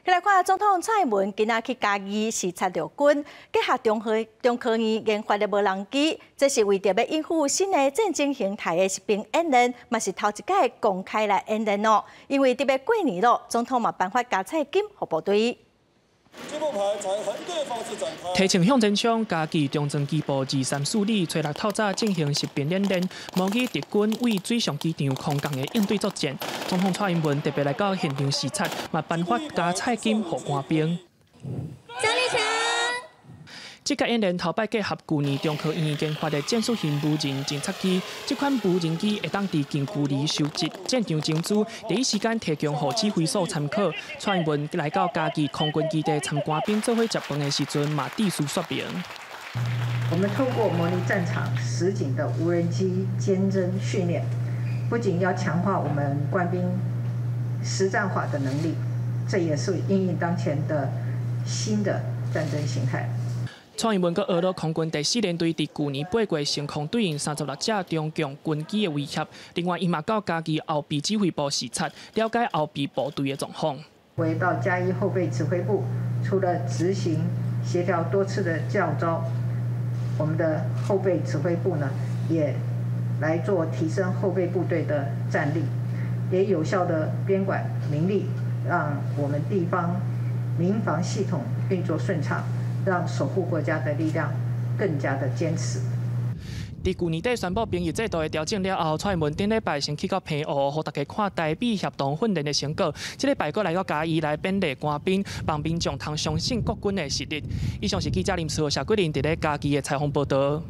来看总统蔡英文今仔去嘉义视察陆军，结合中科院研发的无人机，这是为着要应付新的战争形态的实兵演练，嘛是头一届公开来演练哦。因为特别过年咯，总统嘛颁发加菜金给部队。 这部牌采横队方式展开。提前向前冲，嘉义中正机部234旅找6透早进行实兵演练，模拟敌军为水上机场空降的应对作战。总统蔡英文特别来到现场视察，嘛颁发加菜金给官兵。张立强。 这届演练头摆结合去年中科院研发的战术型无人侦察机，这款无人机会当伫近距离收集战场情资，第一时间提供予指挥所参考。蔡英文来到嘉义空军基地参官兵做伙食饭的时阵，嘛致辞说明。我们透过模拟战场实景的无人机监侦训练，不仅要强化我们官兵实战化的能力，这也是因应当前的新的战争形态。 蔡英文阁俄罗空军第4联队伫去年8月成功对应36架中共军机的威胁。另外，伊嘛到嘉义后备指挥部视察，了解后备部队的状况。回到嘉义后备指挥部，除了执行协调多次的教召，我们的后备指挥部呢，也来做提升后备部队的战力，也有效的编管民力，让我们地方民防系统运作顺畅。 让守护国家的力量更加的坚持。伫去年底宣布兵役制度的调整了后，蔡英文顶礼拜先去到平湖，互大家看台美协同训练的成果。这礼拜阁来到嘉义来勉励官兵，帮民众通相信国军的实力。以上是记者林思豪、谢桂林伫咧嘉义的采访报道。